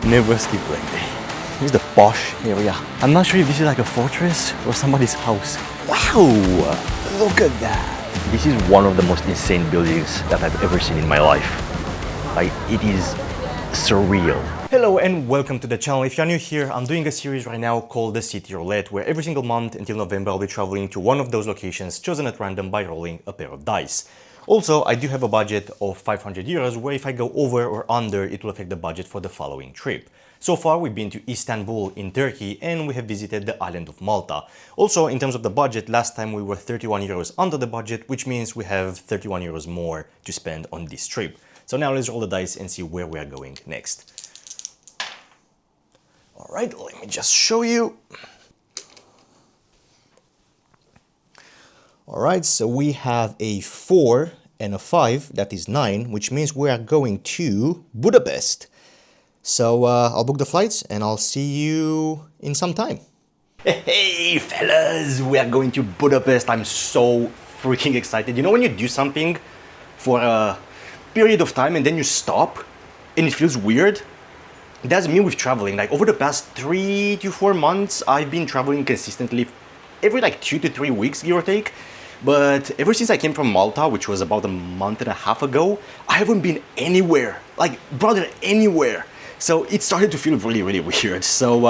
Never skip leg day. Here's the posh area. I'm not sure if this is like a fortress or somebody's house. Wow! Look at that! This is one of the most insane buildings that I've ever seen in my life. Like, it is surreal. Hello and welcome to the channel. If you're new here, I'm doing a series right now called the City Roulette, where every single month until November I'll be traveling to one of those locations chosen at random by rolling a pair of dice. Also, I do have a budget of 500 euros, where if I go over or under, it will affect the budget for the following trip. So far, we've been to Istanbul in Turkey and we have visited the island of Malta. Also, in terms of the budget, last time we were 31 euros under the budget, which means we have 31 euros more to spend on this trip. So now let's roll the dice and see where we are going next. All right, let me just show you. All right, so we have a 4 and a 5, that is 9, which means we are going to Budapest. So I'll book the flights and I'll see you in some time. Hey fellas, we are going to Budapest. I'm so freaking excited. You know when you do something for a period of time and then you stop and it feels weird? That's me with traveling. Like over the past 3 to 4 months, I've been traveling consistently every like 2 to 3 weeks, give or take. But ever since I came from Malta, which was about a month and a half ago, I haven't been anywhere, like brother, anywhere. So it started to feel really, really weird. So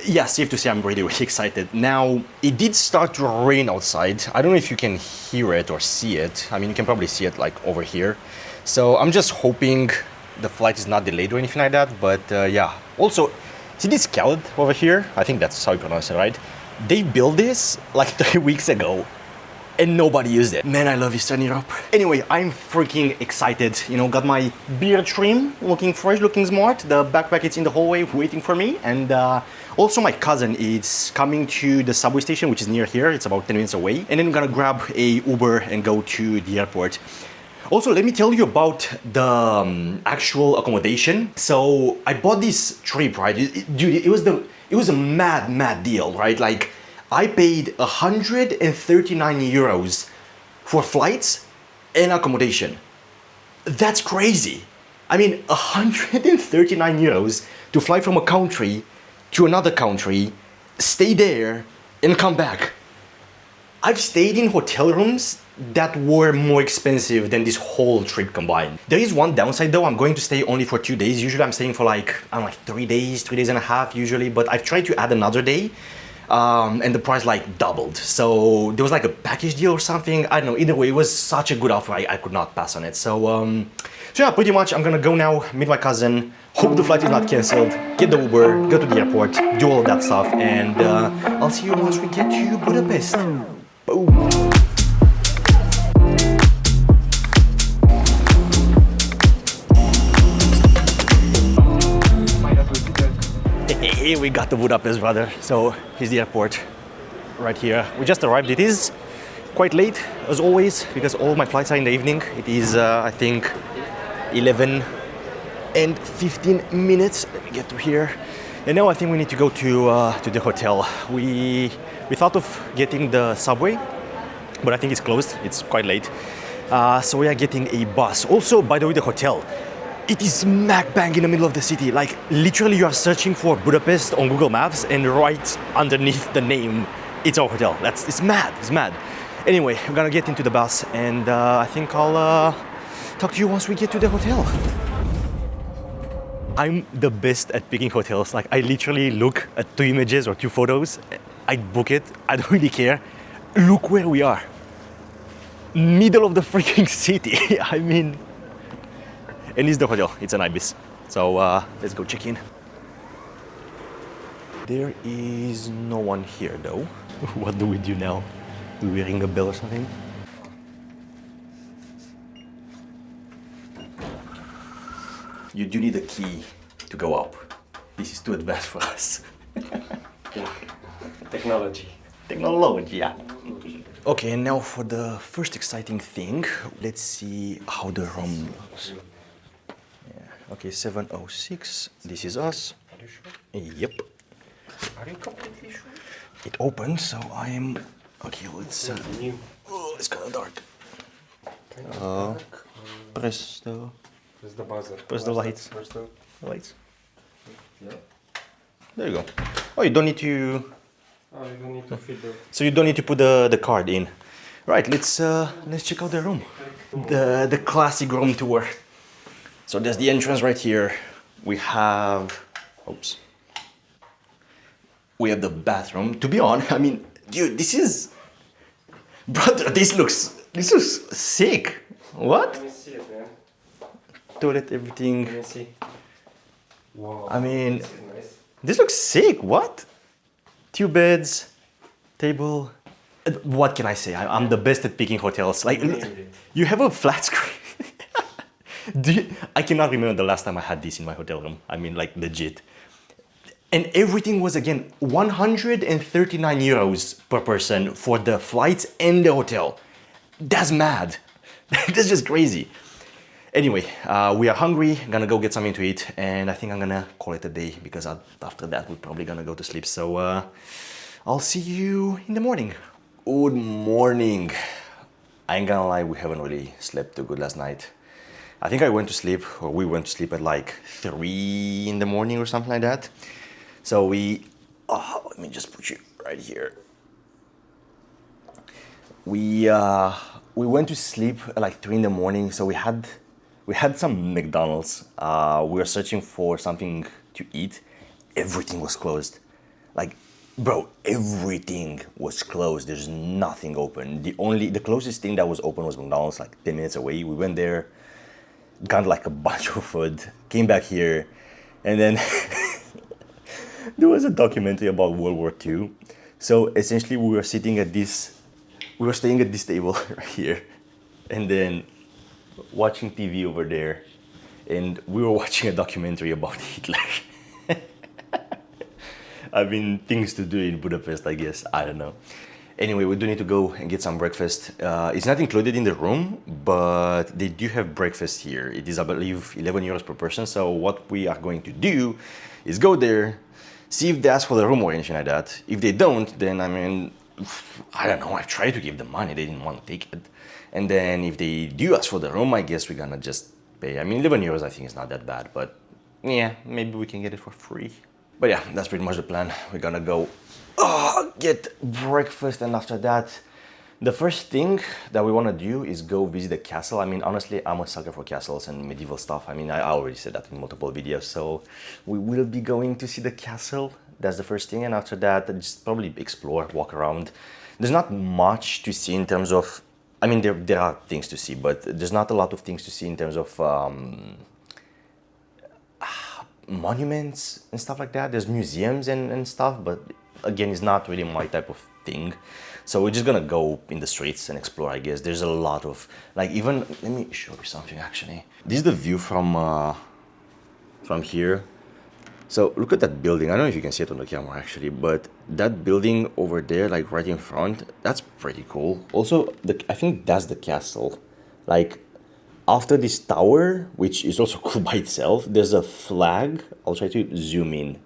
yeah, safe to say I'm really, really excited. Now, it did start to rain outside. I don't know if you can hear it or see it. I mean, you can probably see it like over here. So I'm just hoping the flight is not delayed or anything like that. But yeah, also, see this skeleton over here? I think that's how you pronounce it, right? They built this like 3 weeks ago and nobody used it. Man, I love Eastern Europe. Anyway, I'm freaking excited. You know, got my beard trim, looking fresh, looking smart. The backpack is in the hallway waiting for me. And also my cousin is coming to the subway station, which is near here. It's about 10 minutes away. And then I'm gonna grab a Uber and go to the airport. Also, let me tell you about the actual accommodation. So I bought this trip, right? Dude, it was a mad deal, right? Like I paid 139 euros for flights and accommodation. That's crazy. I mean, 139 euros to fly from a country to another country, stay there and come back. I've stayed in hotel rooms that were more expensive than this whole trip combined. There is one downside though. I'm going to stay only for 2 days. Usually I'm staying for like, I don't know, like 3 days, 3 days and a half usually, but I've tried to add another day and the price like doubled. So there was like a package deal or something. I don't know, either way, it was such a good offer. I could not pass on it. So yeah, pretty much I'm gonna go now, meet my cousin, hope the flight is not canceled, get the Uber, go to the airport, do all of that stuff, and I'll see you once we get to Budapest. Boom. Hey, we got to Budapest, brother. So here's the airport right here. We just arrived. It is quite late as always because all my flights are in the evening. It is I think 11 and 15 minutes. Let me get to here. And now I think we need to go to the hotel. We thought of getting the subway, but I think it's closed. It's quite late. So we are getting a bus. Also, by the way, the hotel, it is smack bang in the middle of the city. Like literally you are searching for Budapest on Google Maps and right underneath the name, it's our hotel. It's mad. Anyway, we're gonna get into the bus and I think I'll talk to you once we get to the hotel. I'm the best at picking hotels. Like I literally look at 2 images or 2 photos, I book it, I don't really care. Look where we are. Middle of the freaking city. I mean, and it's the hotel, it's an Ibis. So let's go check in. There is no one here though. What do we do now? Do we ring a bell or something? You do need a key to go up. This is too advanced for us. Technology. Technology, yeah. Okay, and now for the first exciting thing. Let's see how the room looks. Okay, 706. This is us. Are you sure? Yep. Are you completely sure? It opened, so I am. Okay, let's. Oh, it's kind of dark. Press the Press the buzzer. Press the lights. Press the lights. Yeah. There you go. Oh, you don't need to. Oh, you don't need to fit the... So you don't need to put the card in. Right, let's check out the room. The classic room tour. So there's the entrance right here. We have, oops. We have the bathroom. To be honest, I mean, dude, this is, brother, this looks sick. What? Let me see it, man. Toilet, everything. Let me see. Wow. I mean, This is nice. this looks sick. What? Two beds, table. What can I say? I'm the best at picking hotels. Like, Nailed it. you have a flat screen. I cannot remember the last time I had this in my hotel room. I mean, like, legit. And everything was, again, 139 euros per person for the flights and the hotel. That's mad. That's just crazy. Anyway, we are hungry, gonna go get something to eat, and I think I'm gonna call it a day because after that we're probably gonna go to sleep. So I'll see you in the morning. Good morning. I ain't gonna lie, we haven't really slept too good last night. I think I went to sleep, or we went to sleep at like 3 in the morning or something like that. So let me just put you right here. We went to sleep at like 3 in the morning. So we had some McDonald's. We were searching for something to eat. Everything was closed. Like, bro, everything was closed. There's nothing open. The closest thing that was open was McDonald's, like 10 minutes away. We went there, got like a bunch of food, came back here, and then there was a documentary about World War II. So essentially we were staying at this table right here, and then watching TV over there, and we were watching a documentary about Hitler. I mean, things to do in Budapest, I guess. I don't know. Anyway, we do need to go and get some breakfast. It's not included in the room, but they do have breakfast here. It is, I believe, 11 euros per person. So what we are going to do is go there, see if they ask for the room or anything like that. If they don't, then I mean, I don't know. I've tried to give them money. They didn't want to take it. And then if they do ask for the room, I guess we're gonna just pay. I mean, 11 euros I think is not that bad, but yeah, maybe we can get it for free. But yeah, that's pretty much the plan. We're gonna go get breakfast, and after that, the first thing that we want to do is go visit the castle. I mean, honestly, I'm a sucker for castles and medieval stuff. I mean, I already said that in multiple videos. So we will be going to see the castle. That's the first thing. And after that, just probably explore, walk around. There's not much to see in terms of, I mean, there are things to see, but there's not a lot of things to see in terms of monuments and stuff like that. There's museums and stuff, but again, it's not really my type of thing. So we're just gonna go in the streets and explore, I guess. There's a lot of, like, even, let me show you something actually. This is the view from here. So look at that building. I don't know if you can see it on the camera actually, but that building over there, like right in front, that's pretty cool. Also, I think that's the castle. Like, after this tower, which is also cool by itself, there's a flag. I'll try to zoom in.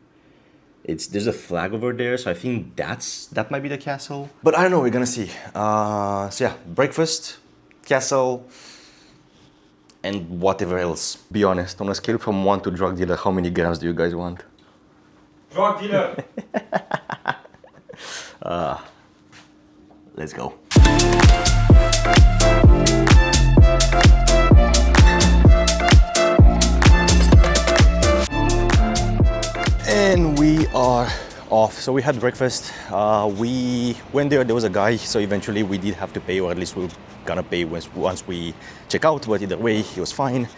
There's a flag over there, so I think that might be the castle. But I don't know, we're gonna see. So yeah, breakfast, castle, and whatever else. Be honest, on a scale from 1 to drug dealer, how many grams do you guys want? Drug dealer! Let's go. And we are off. So we had breakfast. We went there was a guy, so eventually we did have to pay, or at least we're gonna pay once we check out, but either way, he was fine.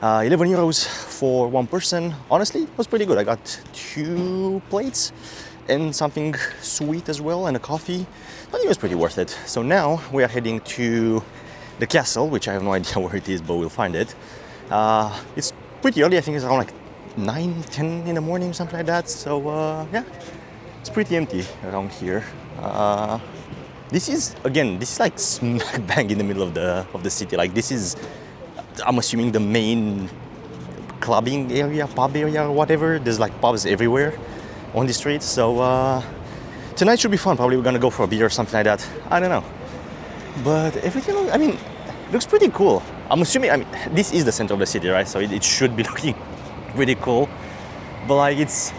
11 euros for one person. Honestly, it was pretty good. I got 2 plates and something sweet as well, and a coffee. I think it was pretty worth it. So now we are heading to the castle, which I have no idea where it is, but we'll find it. It's pretty early. I think it's around like 9, 10 in the morning, something like that. So yeah, it's pretty empty around here. This is like smack bang in the middle of the city. Like, this is, I'm assuming, the main clubbing area, pub area, or whatever. There's like pubs everywhere on the streets. So tonight should be fun. Probably we're gonna go for a beer or something like that. I don't know. But everything, I mean, looks pretty cool. I'm assuming, I mean, this is the center of the city, right? So it should be looking pretty cool. but like it's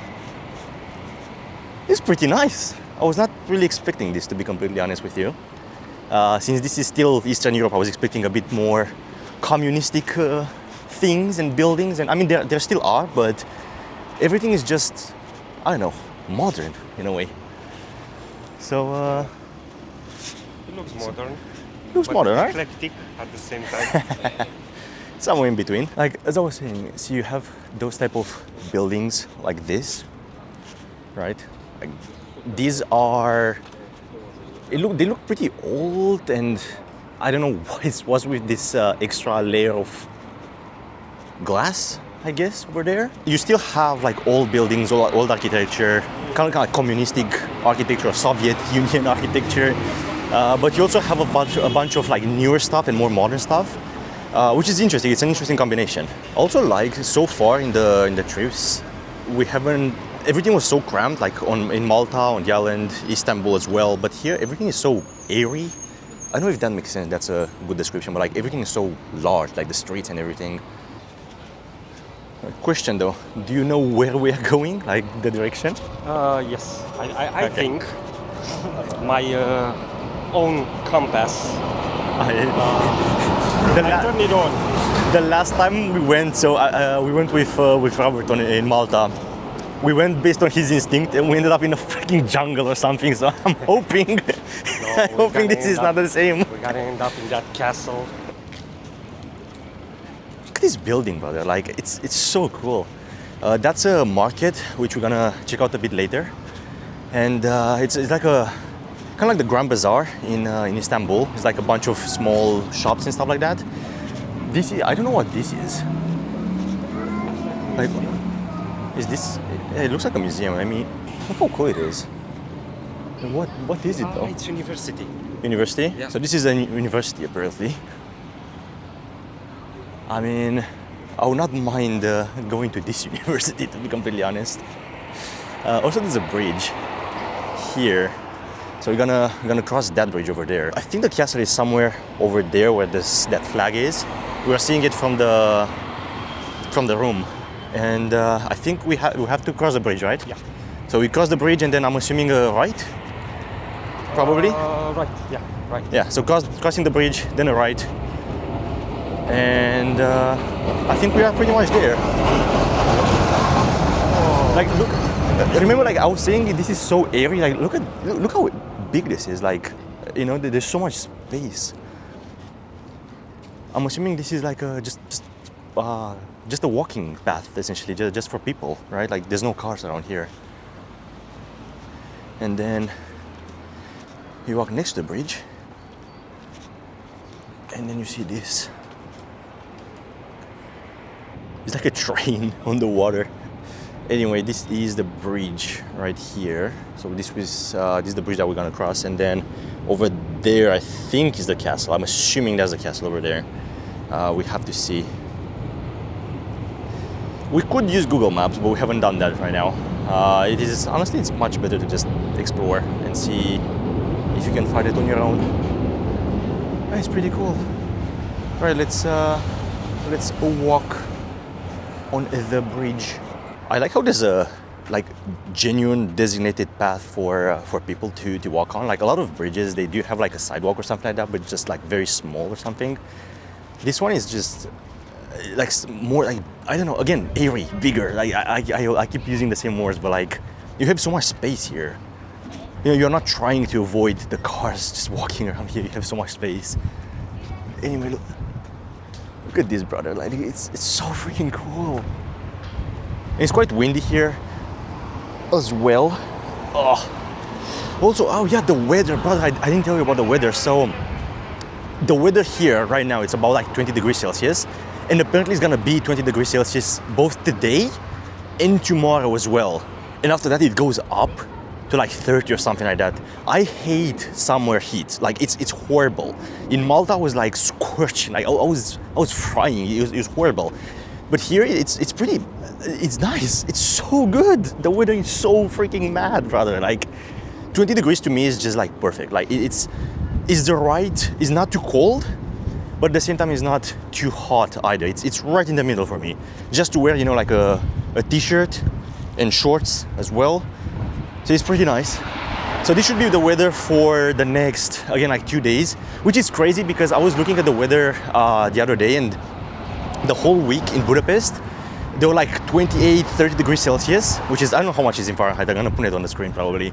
pretty nice. I was not really expecting this, to be completely honest with you. Since this is still Eastern Europe, I was expecting a bit more communistic things and buildings, and I mean there still are, but everything is just, I don't know, modern in a way. So It looks modern. looks but modern, right? eclectic at the same time. Somewhere in between. Like as I was saying, so you have those type of buildings like this, right? Like, these are, they look pretty old, and I don't know what it was with this extra layer of glass, I guess, over there. You still have like old buildings, old architecture, kind of like communistic architecture, Soviet Union architecture, but you also have a bunch of like newer stuff and more modern stuff, which is interesting. It's an interesting combination. Also, like so far in the trips, we haven't. Everything was so cramped, like in Malta, on the island, Istanbul as well. But here, everything is so airy. I don't know if that makes sense. That's a good description. But like everything is so large, like the streets and everything. Question though, do you know where we are going? Like the direction? Yes, I think my own compass. I turned it on. The last time we went, so we went with Robert in Malta. We went based on his instinct, and we ended up in a freaking jungle or something. So I'm hoping, I'm hoping this is not the same. We're gonna end up in that castle. Look at this building, brother. Like it's so cool. That's a market which we're gonna check out a bit later, and it's like a kind of like the Grand Bazaar in Istanbul. It's like a bunch of small shops and stuff like that. This is, I don't know what this is. Like, is this? It looks like a museum. I mean, look how cool it is. What is it though? It's university. University? Yeah. So this is a university apparently. I mean, I would not mind going to this university, to be completely honest. Also, there's a bridge here. So we're gonna cross that bridge over there. I think the castle is somewhere over there where that flag is. We are seeing it from the room, and I think we have to cross the bridge, right? Yeah. So we cross the bridge, and then I'm assuming right, probably. Right. Yeah. Right. Yeah. So crossing the bridge, then a right, and I think we are pretty much there. Oh. Like, look. Remember, like I was saying, this is so airy. Like, look how big this is. Like, you know, there's so much space. I'm assuming this is like just a walking path, essentially, just for people, right? Like, there's no cars around here. And then you walk next to the bridge, and then you see this. It's like a train on the water. Anyway, this is the bridge right here. So this is the bridge that we're gonna cross, and then over there, I think, is the castle. I'm assuming that's the castle over there. We have to see. We could use Google Maps, but we haven't done that right now. Honestly, it's much better to just explore and see if you can find it on your own. It's pretty cool. All right, let's walk on the bridge. I like how there's a like genuine designated path for people to walk on. Like a lot of bridges, they do have like a sidewalk or something like that, but just like very small or something. This one is just like more like, I don't know, again, airy, bigger. Like I keep using the same words, but like you have so much space here. You know, you're not trying to avoid the cars just walking around here. You have so much space. Anyway, look at this, brother. Like it's so freaking cool. It's quite windy here as well. Oh. Also, oh yeah, the weather, brother. I didn't tell you about the weather. So the weather here right now, it's about like 20 degrees Celsius. And apparently it's gonna be 20 degrees Celsius both today and tomorrow as well. And after that, it goes up to like 30 or something like that. I hate summer heat. Like it's horrible. In Malta, I was like scorching. Like I was frying. It was horrible. But here, it's nice. It's so good. The weather is so freaking mad, brother. Like 20 degrees to me is just like perfect. Like it's not too cold, but at the same time it's not too hot either. It's right in the middle for me. Just to wear, you know, like a t-shirt and shorts as well. So it's pretty nice. So this should be the weather for the next, again, like 2 days, which is crazy because I was looking at the weather the other day, and the whole week in Budapest, they were like 28, 30 degrees Celsius, which is, I don't know how much is in Fahrenheit, I'm gonna put it on the screen probably.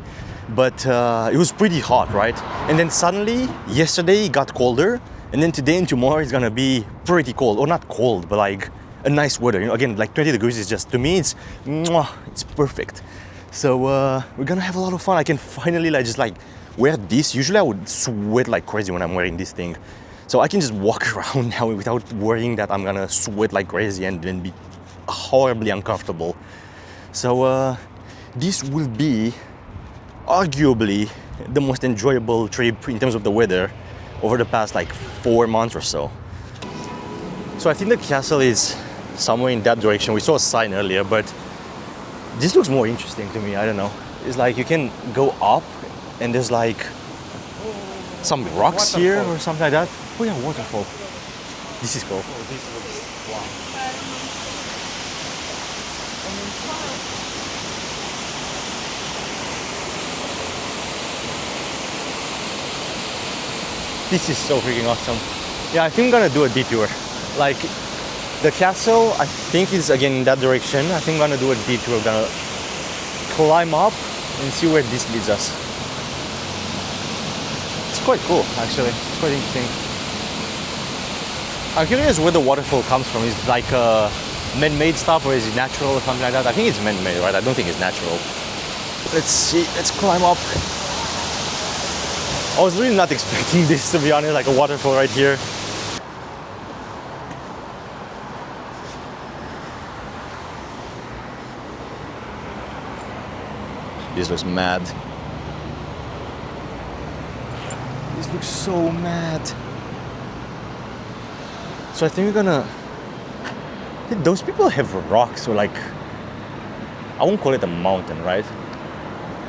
But it was pretty hot, right? And then suddenly, yesterday it got colder, and then today and tomorrow it's gonna be pretty cold, or not cold, but like a nice weather. You know, again, like 20 degrees is just, to me, it's perfect. So we're gonna have a lot of fun. I can finally like just like wear this. Usually I would sweat like crazy when I'm wearing this thing. So I can just walk around now without worrying that I'm gonna sweat like crazy and then be horribly uncomfortable. So this will be arguably the most enjoyable trip in terms of the weather over the past like 4 months or so. So I think the castle is somewhere in that direction. We saw a sign earlier, but this looks more interesting to me. I don't know. It's like you can go up and there's like some rocks Waterfall. here or something like that. Oh yeah, waterfall. This is cool. Oh, this looks wow. This is so freaking awesome. Yeah, I think I'm gonna do a detour. Like, the castle, I think is again in that direction. I think I'm gonna do a detour. I'm gonna climb up and see where this leads us. It's quite cool, actually. It's quite interesting. I'm curious where the waterfall comes from. Is it like man-made stuff, or is it natural or something like that? I think it's man-made, right? I don't think it's natural. Let's see. Let's climb up. I was really not expecting this, to be honest, like a waterfall right here. This looks mad. This looks so mad. So I think we're gonna... Those people have rocks, or like... I won't call it a mountain, right?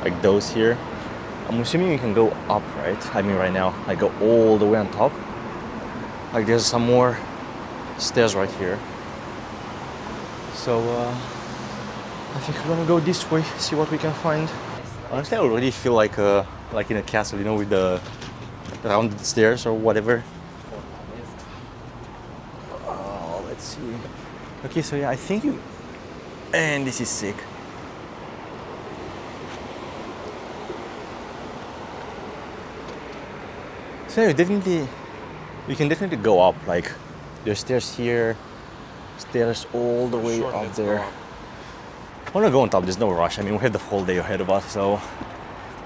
Like those here. I'm assuming we can go up, right? I mean right now, like go all the way on top. Like there's some more stairs right here. So I think we're gonna go this way, see what we can find. Honestly, I already feel like in a castle, you know, with the rounded stairs or whatever. Oh, let's see. Okay, so yeah, I think you... And this is sick. So you can definitely go up. Like there's stairs here, stairs all the way Sure, up let's there. go up. I wanna go on top. There's no rush. I mean, we have the whole day ahead of us, so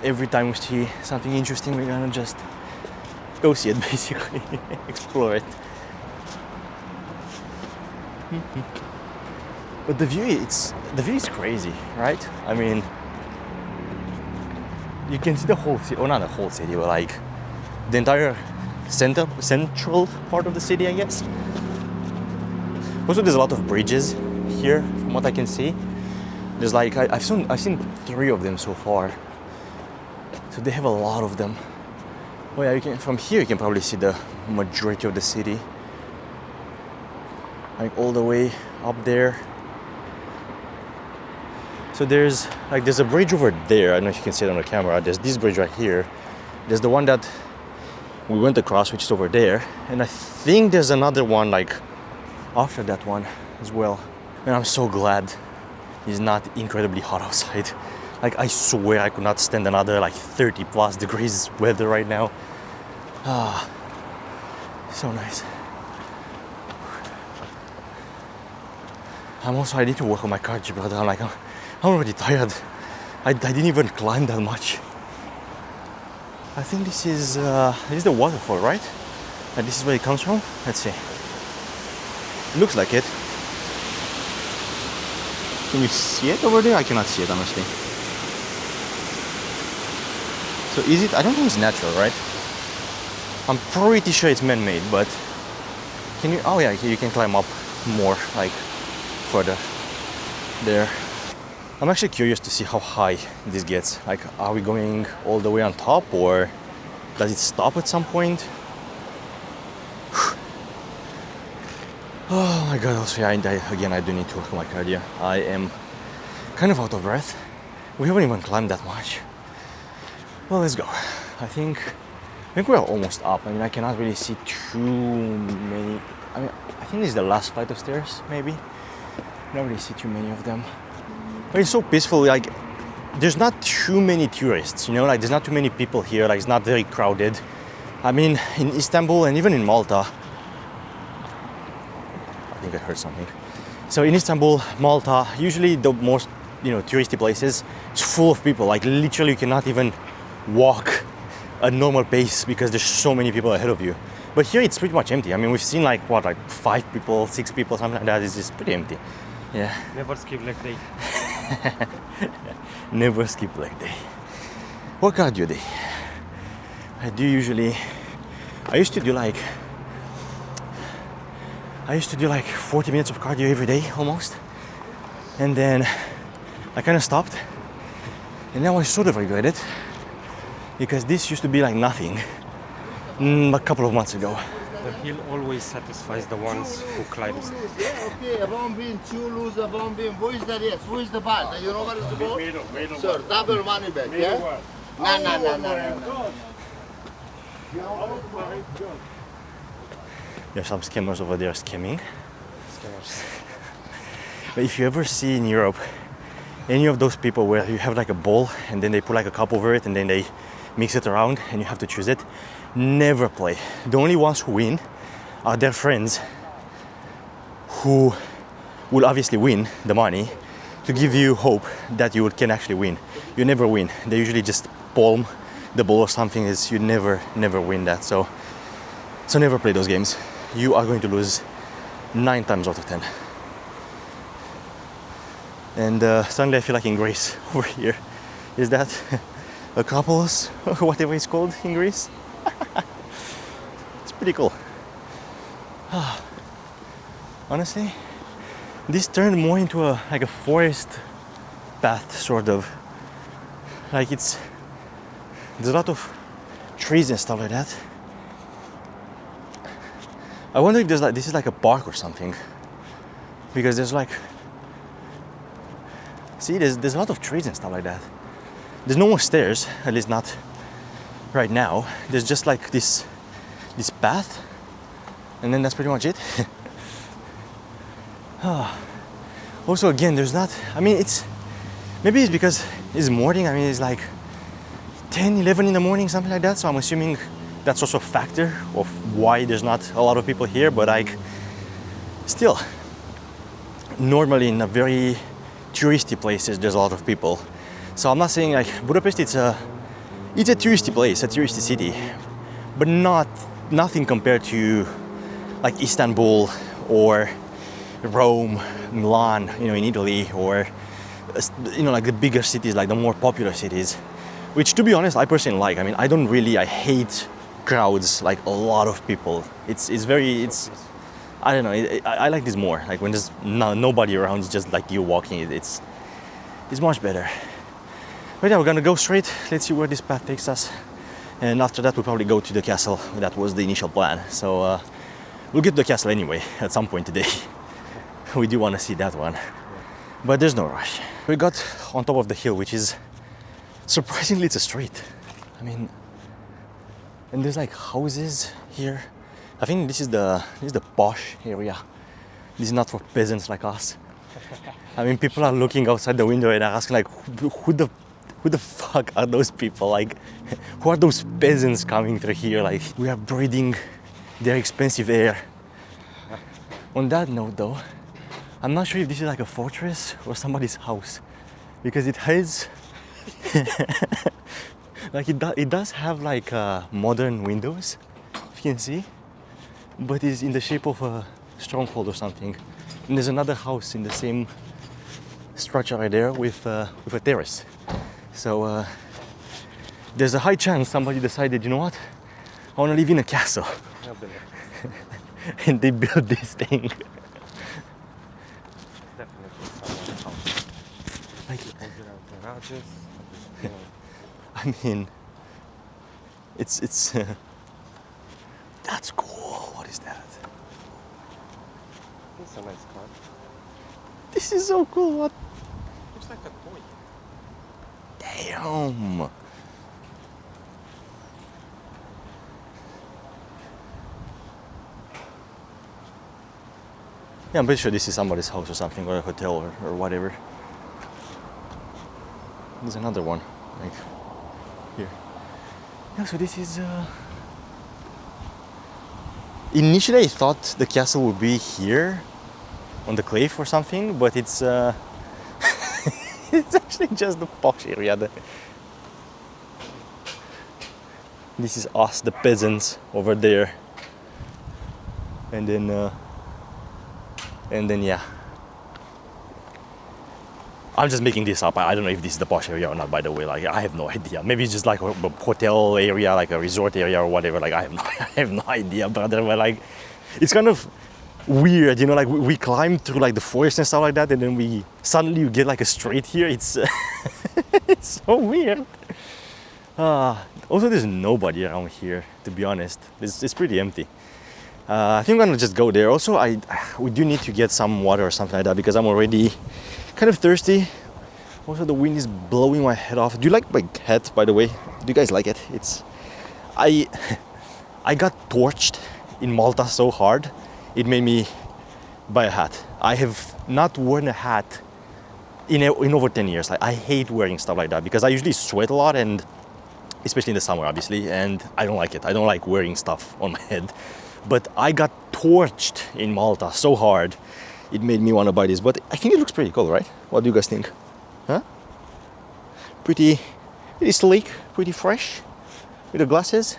every time we see something interesting, we're gonna just go see it, basically, explore it. But the view is crazy, right? I mean, you can see the whole city, or not the whole city, but like the entire central part of the city, I guess. Also, there's a lot of bridges here, from what I can see. There's like I've seen 3 of them so far. So they have a lot of them. Oh yeah, from here you can probably see the majority of the city. Like all the way up there. So there's a bridge over there. I don't know if you can see it on the camera. There's this bridge right here. There's the one that we went across, which is over there, and I think there's another one like after that one as well. And I'm so glad it's not incredibly hot outside. Like I swear I could not stand another like 30 plus degrees weather right now. Ah, so nice. I need to work on my cardio, brother. I'm already tired. I didn't even climb that much. I think this is the waterfall, right? And this is where it comes from. Let's see. It looks like it. Can you see it over there? I cannot see it, honestly. So is it? I don't think it's natural, right? I'm pretty sure it's man-made, but can you? Oh yeah, you can climb up more, like further there. I'm actually curious to see how high this gets. Like, are we going all the way on top, or does it stop at some point? Oh my god, also, yeah, again, I do need to work on my cardio. I am kind of out of breath. We haven't even climbed that much. Well, let's go. I think we are almost up. I mean, I cannot really see too many. I mean, I think this is the last flight of stairs, maybe. I don't really see too many of them. But it's so peaceful. Like, there's not too many tourists, you know, like there's not too many people here. Like, it's not very crowded. I mean, in Istanbul and even in Malta, I think I heard something. So in Istanbul, Malta, usually the most, you know, touristy places, it's full of people. Like, literally you cannot even walk a normal pace because there's so many people ahead of you. But here it's pretty much empty. I mean, we've seen like 5 people, 6 people, something like that. It's just pretty empty. Yeah. Never skip leg day. Never skip leg day. What cardio day? I used to do like 40 minutes of cardio every day almost. And then I kind of stopped. And now I sort of regret it. Because this used to be like nothing a couple of months ago. The hill always satisfies the ones who climbs. Yeah, okay, around being two lose, around being. Who is the yes? Who is the bad? You know what is the ball? Sir, double money back, yeah? No. There's some scammers over there scamming. But if you ever see in Europe any of those people where you have like a ball and then they put like a cup over it and then they mix it around and you have to choose it, never play. The only ones who win are their friends who will obviously win the money to give you hope that you can actually win. You never win. They usually just palm the ball or something. Is you never win that. So never play those games. You are going to lose 9 times out of 10. And suddenly I feel like in Greece over here. Is that a couples, whatever it's called in Greece? It's pretty cool. Honestly, this turned more into a forest path, sort of. Like there's a lot of trees and stuff like that. I wonder if this is like a park or something, because there's like, see, there's a lot of trees and stuff like that. There's no more stairs, at least not right now. There's just like this path, and then that's pretty much it. Also, again, there's not. I mean, maybe it's because it's morning. I mean, it's like 10, 11 in the morning, something like that. So I'm assuming that's also a factor of why there's not a lot of people here. But like, still, normally in a very touristy places, there's a lot of people. So I'm not saying like Budapest, it's a touristy place, a touristy city, but nothing compared to like Istanbul or Rome, Milan, you know, in Italy, or you know, like the bigger cities, like the more popular cities, which, to be honest, I personally like. I mean, I hate crowds, like a lot of people. I don't know, I like this more. Like when there's nobody around, it's just like you walking. It's much better. But yeah, we're gonna go straight. Let's see where this path takes us. And after that, we'll probably go to the castle. That was the initial plan. So we'll get to the castle anyway at some point today. We do want to see that one. But there's no rush. We got on top of the hill, which is surprisingly, it's a street. I mean, and there's like houses here. I think this is the posh area. This is not for peasants like us. I mean, people are looking outside the window and are asking like, who the fuck are those people? Like, who are those peasants coming through here? Like, we are breathing their expensive air. On that note though, I'm not sure if this is like a fortress or somebody's house, because it has like it does have like modern windows, if you can see, but it's in the shape of a stronghold or something. And there's another house in the same structure right there with a terrace. So there's a high chance somebody decided, you know what, I want to live in a castle. And they built this thing. Definitely someone's house. Like, Garages. I mean, it's that's cool. What is that? It's a nice car. This is so cool. What? Looks like a toy. Damn. Yeah, I'm pretty sure this is somebody's house or something, or a hotel or whatever. There's another one, like here. Yeah, so this is. Initially, I thought the castle would be here, on the cliff or something, but it's it's actually just the posh area. This is us, the peasants, over there, and then yeah. I'm just making this up. I don't know if this is the posh area or not, by the way. Like, I have no idea. Maybe it's just like a hotel area, like a resort area or whatever. Like, I have no idea, brother. But like, it's kind of weird, you know. Like, we climb through like the forest and stuff like that, and then we suddenly get like a straight here. It's it's so weird. Also, there's nobody around here, to be honest. It's pretty empty. I think I'm gonna just go there. Also, we do need to get some water or something like that because I'm already kind of thirsty. Also, the wind is blowing my head off. Do you like my hat, by the way? Do you guys like it? I got torched in Malta so hard, it made me buy a hat. I have not worn a hat in over 10 years. Like, I hate wearing stuff like that because I usually sweat a lot, and especially in the summer, obviously, and I don't like it. I don't like wearing stuff on my head. But I got torched in Malta so hard, it made me want to buy this. But I think it looks pretty cool, right? What do you guys think? Huh? Pretty sleek, pretty fresh, with the glasses.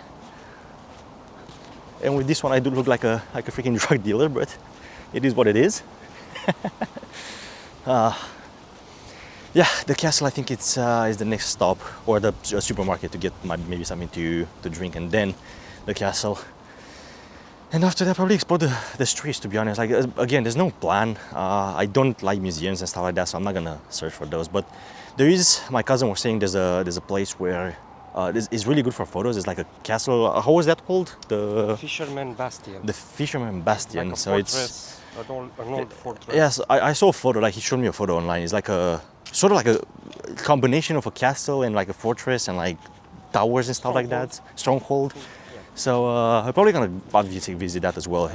And with this one, I do look like a freaking drug dealer, but it is what it is. Yeah, the castle, I think it's is the next stop, or the supermarket to get maybe something to drink, and then the castle. And after that, probably explore the streets, to be honest. Like, again, there's no plan. I don't like museums and stuff like that, so I'm not gonna search for those. But there is, my cousin was saying there's a place where it's really good for photos. It's like a castle. How was that called? The Fisherman Bastion. The Fisherman Bastion. Like a so fortress, an old fortress. Yes, I saw a photo. Like, he showed me a photo online. It's like a sort of like a combination of a castle and like a fortress and like towers and stuff like that. Stronghold. So I'm probably gonna obviously visit that as well.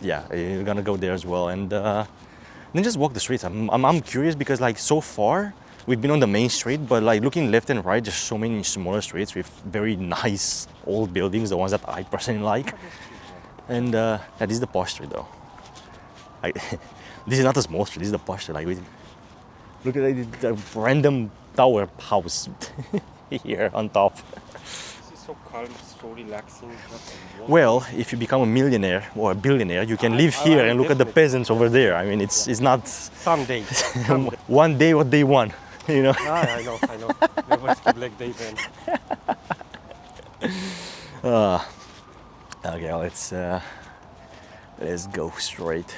You're gonna go there as well, and then just walk the streets. I'm curious because like so far we've been on the main street, but like looking left and right, there's so many smaller streets with very nice old buildings, the ones that I personally like. And this is the posh street though. This is not a small street. This is the posh street. Like, look at the random tower house here on top. So calm, so relaxing. Well, if you become a millionaire or a billionaire, you can live here and look at the peasants over there. I mean, it's not Someday. one day what they want, you know. I know. Never skip leg day then. Okay, let's go straight.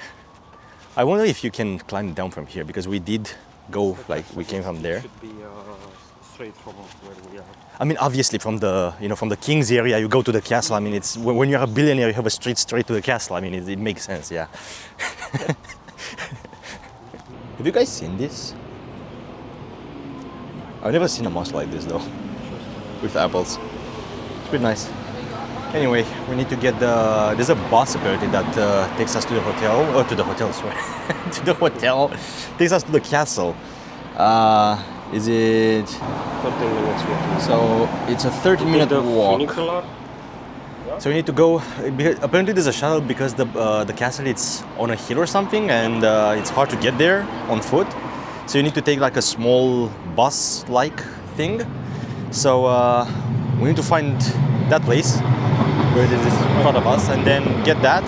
I wonder if you can climb down from here because we did go, like, we came from there. Should be straight from where we are. I mean, obviously from the king's area, you go to the castle. I mean, it's when you're a billionaire, you have a street straight to the castle. I mean, it makes sense, yeah. Have you guys seen this? I've never seen a mouse like this though, with apples. It's pretty nice. Anyway, we need to get there's a bus apparently that takes us to the hotel, or to the hotel, sorry, to the hotel, takes us to the castle. Is it? 13 minutes walking. So it's a 30-minute walk. Funicular? So we need to go. Apparently, there's a shuttle because the castle it's on a hill or something, and it's hard to get there on foot. So you need to take like a small bus-like thing. So we need to find that place where it is in front of us, and then get that,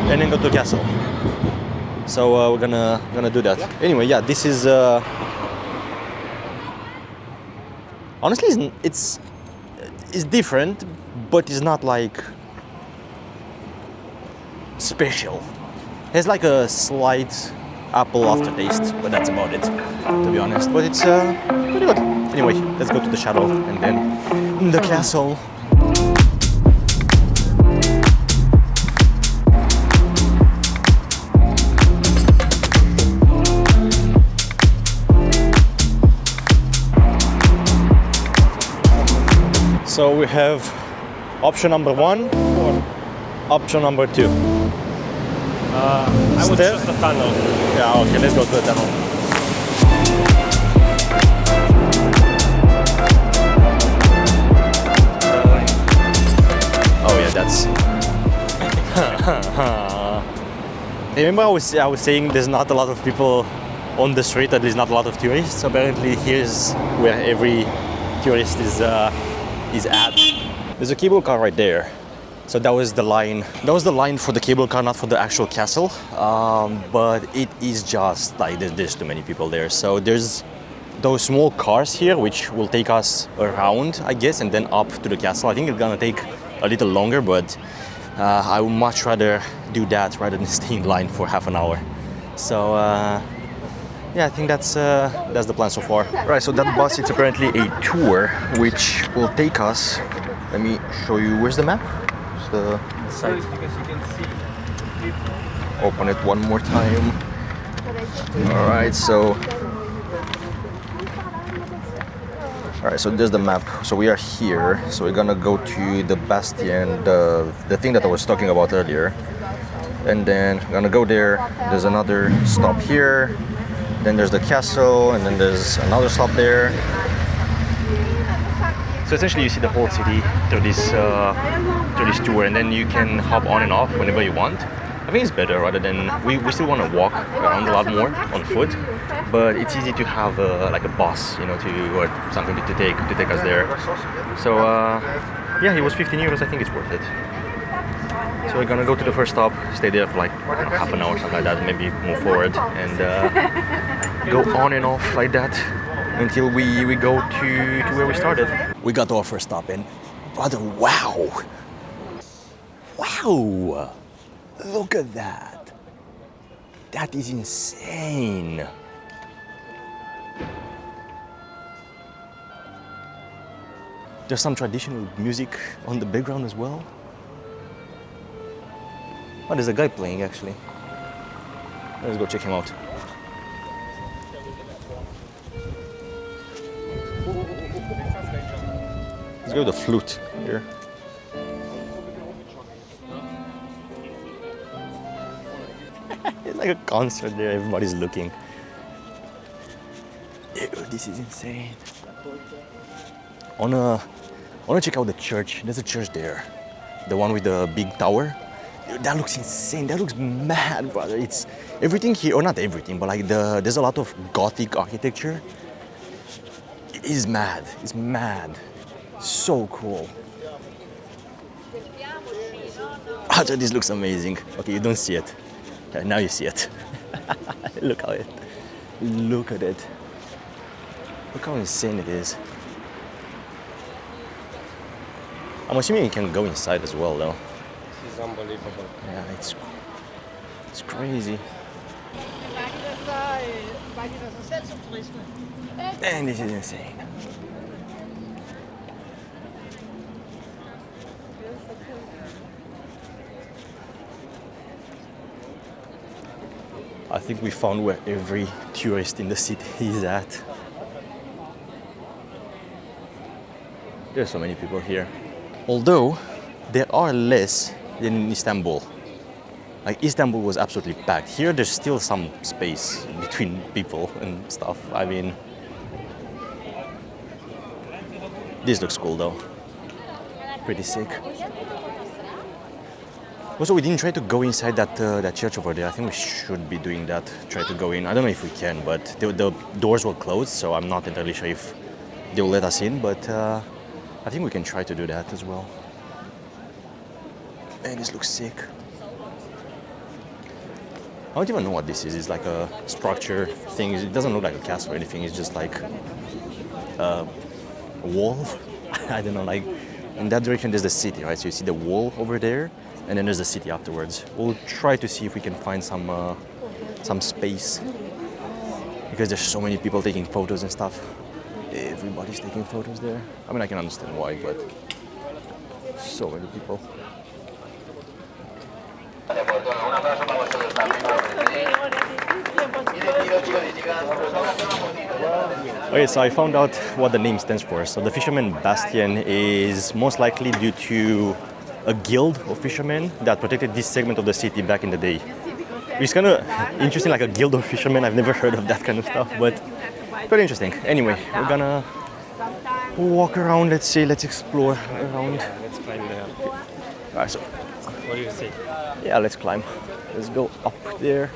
and then go to the castle. So we're gonna do that. Yeah. Anyway, yeah, this is. Honestly, it's different, but it's not like special. It has like a slight apple aftertaste, but that's about it, to be honest. But it's pretty good. Anyway, let's go to the shuttle and then the castle. So we have option number 1 or option number 2. I would Still- choose the tunnel. Yeah, okay, let's go to the tunnel. Oh yeah, that's. Remember, I was saying there's not a lot of people on the street, at least not a lot of tourists. Apparently, here's where every tourist is at. There's a cable car right there. So that was the line. That was the line for the cable car, not for the actual castle. But it is just like there's too many people there. So there's those small cars here, which will take us around, I guess, and then up to the castle. I think it's gonna take a little longer, but I would much rather do that rather than stay in line for half an hour. So yeah, I think that's the plan so far. Right, so that bus, it's apparently a tour which will take us. Let me show you. Where's the map? The site. Open it one more time. All right, so there's the map. So we are here. So we're gonna go to the bastion, the thing that I was talking about earlier, and then we're gonna go there. There's another stop here. Then there's the castle, and then there's another stop there. So essentially, you see the whole city through this tour, and then you can hop on and off whenever you want. I think it's better rather than we still want to walk around a lot more on foot, but it's easy to have like a bus, you know, or something to take us there. So yeah, it was 15 euros. I think it's worth it. So we're gonna go to the first stop, stay there for like half an hour, something like that, maybe move forward and go on and off like that until we go to where we started. We got to our first stop and brother, wow! Wow! Look at that! That is insane! There's some traditional music on the background as well. Oh, there's a guy playing actually. Let's go check him out. Let's go with the flute here. It's like a concert there, everybody's looking. Dude, this is insane. I wanna check out the church. There's a church there. The one with the big tower. Dude, that looks insane. That looks mad, brother. It's everything here, or not everything, but like there's a lot of Gothic architecture. It is mad. It's mad. So cool. After this looks amazing. Okay, you don't see it. Now you see it. Look at it. Look at it. Look how insane it is. I'm assuming you can go inside as well, though. This is unbelievable. Yeah, it's crazy. And this is insane. I think we found where every tourist in the city is at. There's so many people here. Although, there are less than in Istanbul. Like, Istanbul was absolutely packed. Here, there's still some space between people and stuff. I mean, this looks cool though. Pretty sick. Also, we didn't try to go inside that church over there. I think we should be doing that. Try to go in. I don't know if we can, but the doors were closed, so I'm not entirely sure if they will let us in. But I think we can try to do that as well. Man, this looks sick. I don't even know what this is. It's like a structure thing. It doesn't look like a castle or anything. It's just like a wall. I don't know, like in that direction there's the city, right? So you see the wall over there, and then there's the city afterwards. We'll try to see if we can find some space, because there's so many people taking photos and stuff. Everybody's taking photos there. I mean, I can understand why, but so many people. Okay, so I found out what the name stands for. So the Fisherman Bastion is most likely due to a guild of fishermen that protected this segment of the city back in the day. It's kind of interesting, like a guild of fishermen. I've never heard of that kind of stuff, but very interesting. Anyway, we're gonna walk around. Let's see, let's explore around. Let's climb there. Alright, so What do you say? yeah, let's climb. Let's go up there.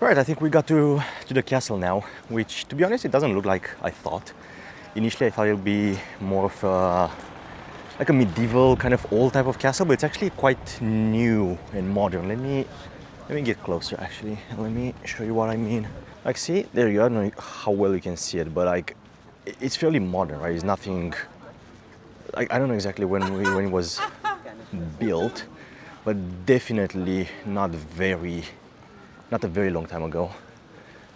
Right, I think we got to the castle now, which, to be honest, it doesn't look like I thought. Initially, I thought it would be more of a, like a medieval kind of old type of castle, but it's actually quite new and modern. Let me get closer, actually. Let me show you what I mean. Like, see, there you are. I don't know how well you can see it, but like, it's fairly modern, right? It's nothing. Like, I don't know exactly when it was built, but definitely not a very long time ago.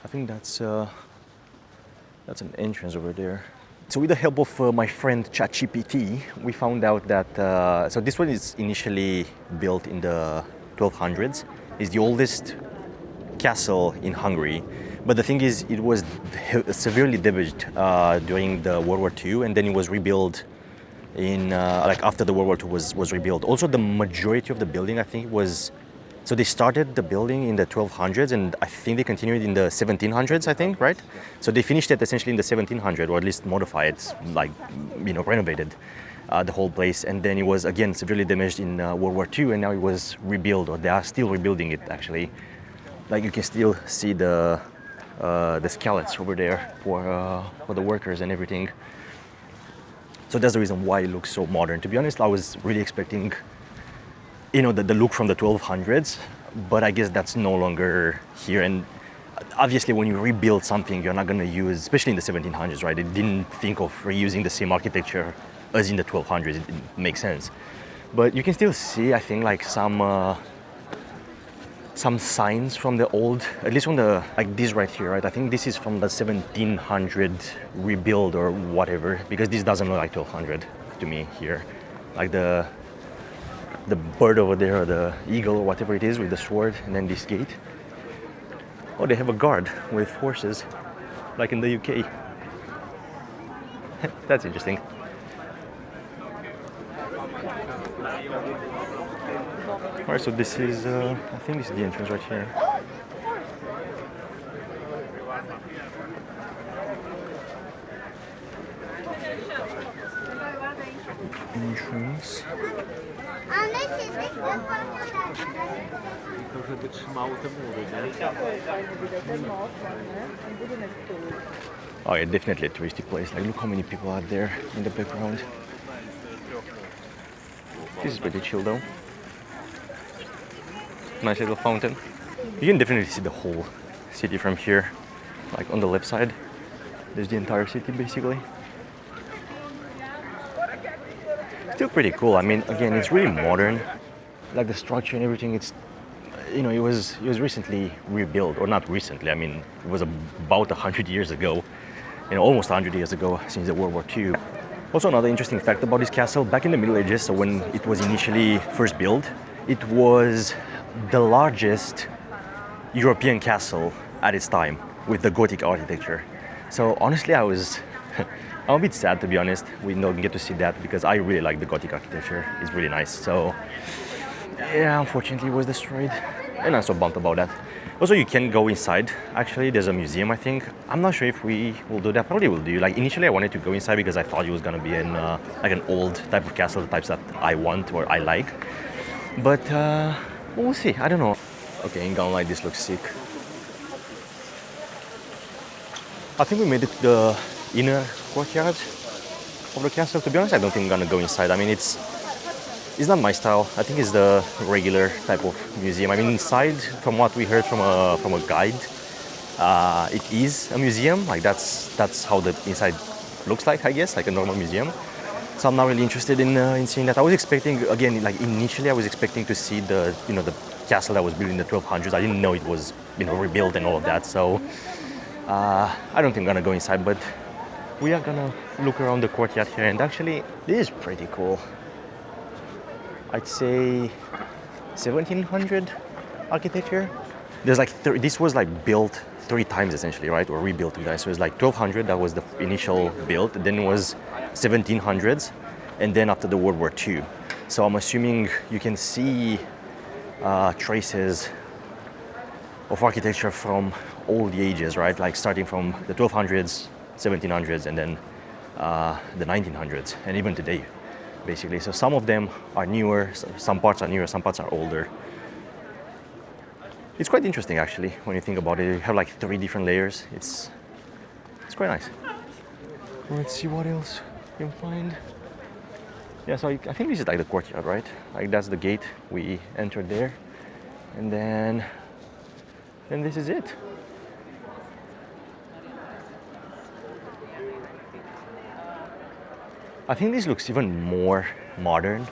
I think that's an entrance over there. So with the help of my friend ChatGPT, we found out that so this one is initially built in the 1200s. It's the oldest castle in Hungary, but the thing is, it was severely damaged during the World War II, and then it was rebuilt in like after the World War II was rebuilt. Also, the majority of the building, I think, was. So they started the building in the 1200s, and I think they continued in the 1700s, I think, right? So they finished it essentially in the 1700s, or at least modified, like, you know, renovated the whole place. And then it was, again, severely damaged in World War II, and now it was rebuilt, or they are still rebuilding it, actually. Like, you can still see the skeleton over there for the workers and everything. So that's the reason why it looks so modern. To be honest, I was really expecting, you know, the look from the 1200s, but I guess that's no longer here. And obviously, when you rebuild something, you're not going to use, especially in the 1700s, right? They didn't think of reusing the same architecture as in the 1200s. It makes sense. But you can still see, I think, like some signs from the old, at least from the, like this right here, right? I think this is from the 1700 rebuild or whatever, because this doesn't look like 1200 to me here. Like the bird over there, or the eagle, or whatever it is, with the sword, and then this gate. Oh, they have a guard with horses, like in the UK. That's interesting. Alright, so this is, I think this is the entrance right here. Entrance. Oh yeah, definitely a touristy place. Like, look how many people are there in the background. This is pretty chill though. Nice little fountain. You can definitely see the whole city from here. Like on the left side, there's the entire city basically. Still pretty cool. I mean, again, it's really modern. Like the structure and everything, it's, you know, it was recently rebuilt, or not recently. I mean, it was about 100 years ago, you know, almost 100 years ago since the World War II. Also, another interesting fact about this castle, back in the Middle Ages, so when it was initially first built, it was the largest European castle at its time with the Gothic architecture. So honestly, I'm a bit sad, to be honest. We don't get to see that, because I really like the Gothic architecture. It's really nice. So yeah, unfortunately it was destroyed, and I'm so bummed about that. Also, you can go inside. Actually, there's a museum, I think. I'm not sure if we will do that. Probably will do. Like, initially I wanted to go inside because I thought it was gonna be like an old type of castle, the types that I want or I like. But we'll see. I don't know. Okay, in gown like this looks sick. I think we made it to the inner courtyard of the castle. To be honest, I don't think I'm gonna go inside. I mean, it's not my style. I think it's the regular type of museum. I mean, inside, from what we heard from a guide, it is a museum. Like, that's how the inside looks like, I guess, like a normal museum. So I'm not really interested in seeing that. I was expecting, again, like initially I was expecting to see the castle that was built in the 1200s. I didn't know it was, rebuilt and all of that. So I don't think I'm gonna go inside, but we are gonna look around the courtyard here, and actually this is pretty cool. I'd say 1700 architecture. There's like this was like built 3 times essentially, right? Or rebuilt 3 times. So it's like 1200, that was the initial build, then it was 1700s, and then after the World War II. So I'm assuming you can see traces of architecture from all the ages, right? Like starting from the 1200s, 1700s, and then the 1900s, and even today, basically. So some of them are newer, some parts are newer, some parts are older. It's quite interesting actually when you think about it. You have like 3 different layers. It's quite nice. Let's see what else you can find. Yeah, so I think this is like the courtyard, right? Like that's the gate. We entered there, and then this is it. I think this looks even more modern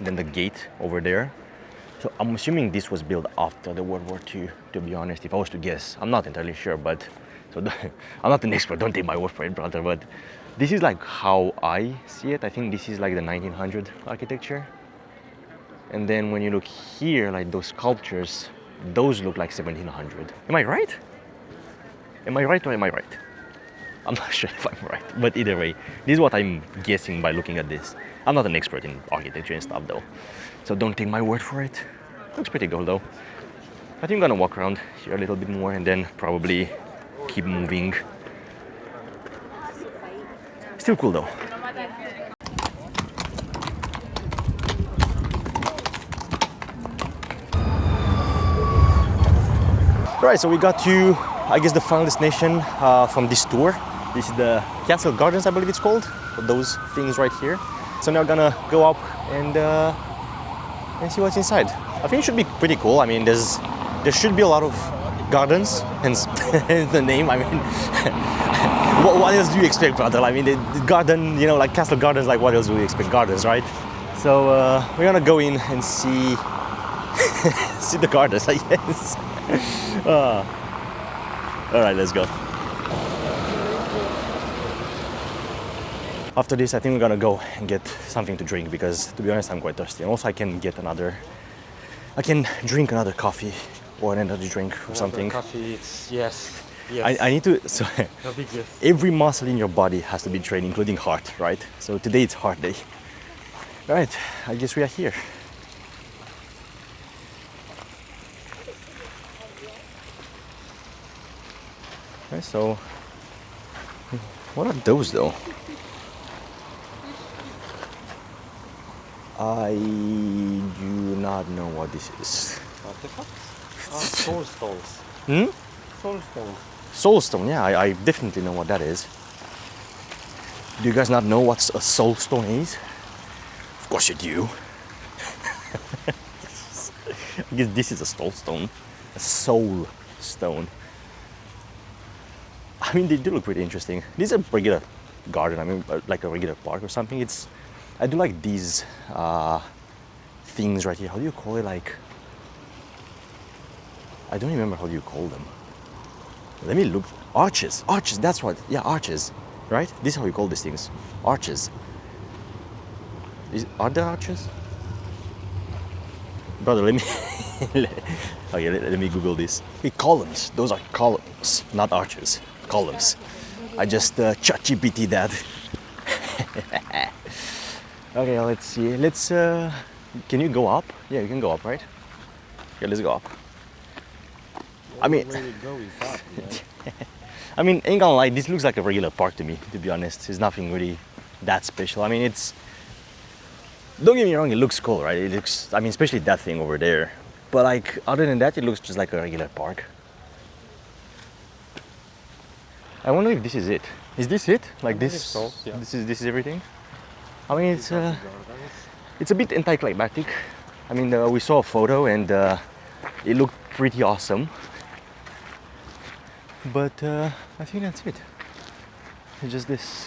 than the gate over there. So I'm assuming this was built after the World War II, to be honest, if I was to guess. I'm not entirely sure, but so I'm not an expert, don't take my word for it, brother, but this is like how I see it. I think this is like the 1900 architecture. And then when you look here, like those sculptures, those look like 1700. Am I right? Am I right or am I right? I'm not sure if I'm right, but either way, this is what I'm guessing by looking at this. I'm not an expert in architecture and stuff though, so don't take my word for it. Looks pretty cool though. I think I'm gonna walk around here a little bit more and then probably keep moving. Still cool though. Right, so we got to, I guess, the final destination from this tour. This is the Castle Gardens, I believe it's called. Those things right here. So now we're gonna go up and see what's inside. I think it should be pretty cool. I mean, there should be a lot of gardens, hence the name. I mean, what else do you expect, brother? I mean, the garden, you know, like Castle Gardens, like what else do we expect? Gardens, right? So we're gonna go in and see see the gardens, I guess. All right, let's go. After this, I think we're gonna go and get something to drink because, to be honest, I'm quite thirsty. And also, I can drink another coffee or another drink or something. Coffee, yes. I need to. So A big yes. every muscle in your body has to be trained, including heart, right? So today it's heart day. All right, I guess we are here. Okay, so what are those though? I do not know what this is. Artifacts? Soul stones. Hmm? Soul stones. Soulstone, yeah, I definitely know what that is. Do you guys not know what a soulstone is? Of course you do. I guess this is a soulstone. A soul stone. I mean, they do look pretty interesting. This is a regular garden, I mean, like a regular park or something. I do like these things right here. How do you call it? Like, I don't remember how do you call them. Let me look. Arches. Arches, that's what. Yeah, arches. Right? This is how you call these things. Arches. Are there arches? Brother, let me... okay, let me Google this. Hey, columns. Those are columns, not arches. Columns. I just ChatGPT that. Okay, let's see. Let's... can you go up? Yeah, you can go up, right? Yeah, let's go up. I mean... I mean, ain't gonna lie, this looks like a regular park to me, to be honest. It's nothing really that special. I mean, it's... Don't get me wrong, it looks cool, right? It looks... I mean, especially that thing over there. But like, other than that, it looks just like a regular park. I wonder if this is it. Is this it? Like this? So, yeah. This is everything? I mean, it's a bit anticlimactic. I mean, we saw a photo and it looked pretty awesome. But I think that's it. Just this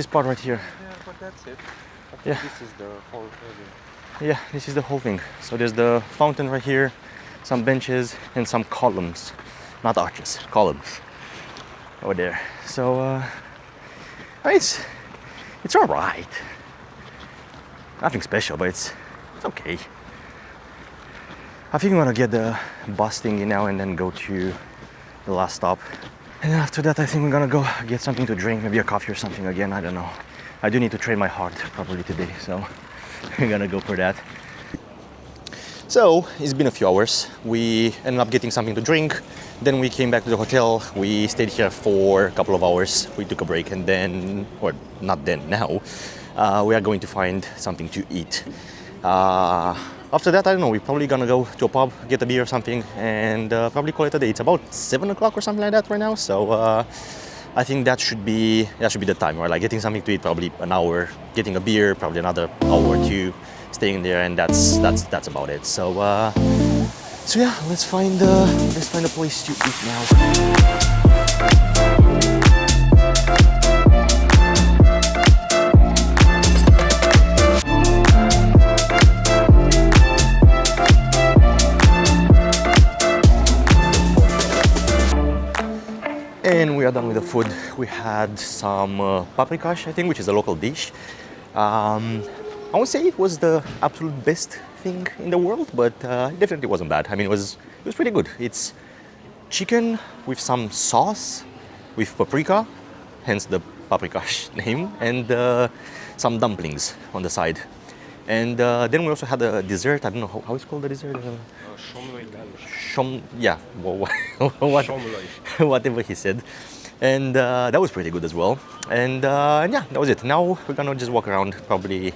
part right here. Yeah, but that's it. I think Yeah. this is the whole area. Yeah, this is the whole thing. So there's the fountain right here, some benches and some columns. not arches, columns over there. So it's all right. Nothing special, but it's okay. I think I'm gonna get the bus thingy now and then go to the last stop. And then after that, I think I'm gonna go get something to drink, maybe a coffee or something again, I don't know. I do need to train my heart probably today, so I'm gonna go for that. So, it's been a few hours. We ended up getting something to drink, then we came back to the hotel. We stayed here for a couple of hours. We took a break and then, or not then, now, we are going to find something to eat. After that, I don't know, we're probably gonna go to a pub, get a beer or something, and probably call it a day. It's about 7 o'clock or something like that right now, so I think that should be the time, right? Like getting something to eat, probably an hour, getting a beer, probably another hour or two, staying there, and that's about it. So yeah, let's find a place to eat now. And we are done with the food. We had some paprikash, I think, which is a local dish. I won't say it was the absolute best thing in the world, but it definitely wasn't bad. I mean, it was pretty good. It's chicken with some sauce, with paprika, hence the paprikash name, and some dumplings on the side. And then we also had a dessert. I don't know how it's called, the dessert. Yeah, whatever he said. And that was pretty good as well. And yeah, that was it. Now we're gonna just walk around, probably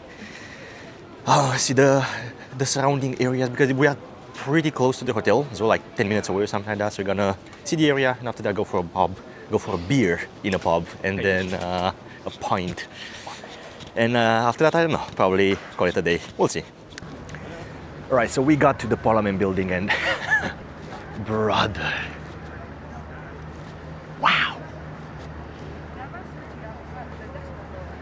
see the surrounding areas, because we are pretty close to the hotel, so like 10 minutes away or something like that. So we're gonna see the area, and after that go for a pub, go for a beer in a pub, and then a pint. And after that, I don't know, probably call it a day. We'll see. All right, so we got to the Parliament building and brother, wow.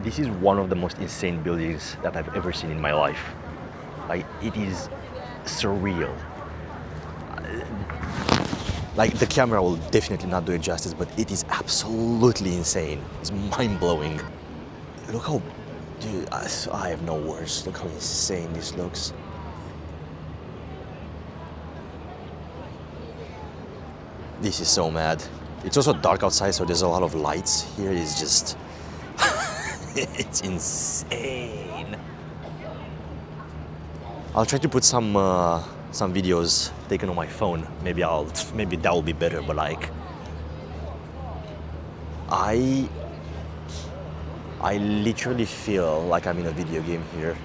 This is one of the most insane buildings that I've ever seen in my life. Like, it is surreal. Like, the camera will definitely not do it justice, but it is absolutely insane. It's mind-blowing. Look how, dude, I have no words. Look how insane this looks. This is so mad. It's also dark outside, so there's a lot of lights. Here is just, it's insane. I'll try to put some videos taken on my phone. Maybe that will be better. But like, I literally feel like I'm in a video game here.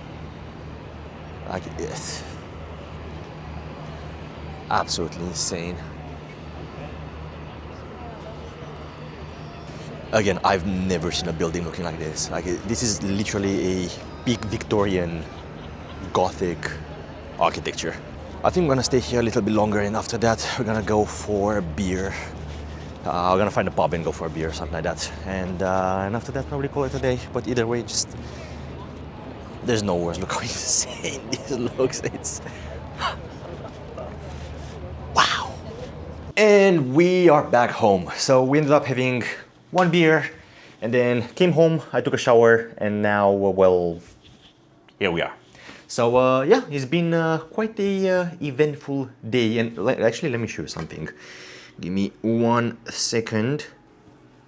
Like, it's absolutely insane. Again, I've never seen a building looking like this. Like, this is literally a peak Victorian Gothic architecture. I think I'm gonna stay here a little bit longer, and after that, we're gonna go for a beer. We're gonna find a pub and go for a beer or something like that. And after that, probably call it a day. But either way, just, there's no words. Look how insane this looks. It's, wow. And we are back home. So we ended up having one beer, and then came home, I took a shower, and now, well, here we are. So yeah, it's been quite a eventful day, and actually, let me show you something. Give me 1 second.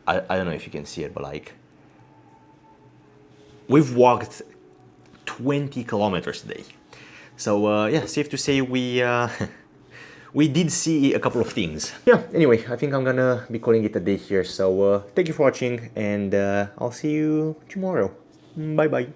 I don't know if you can see it, but like, we've walked 20 kilometers today. So yeah, safe to say we we did see a couple of things. Yeah, anyway, I think I'm gonna be calling it a day here. So thank you for watching, and I'll see you tomorrow. Bye bye.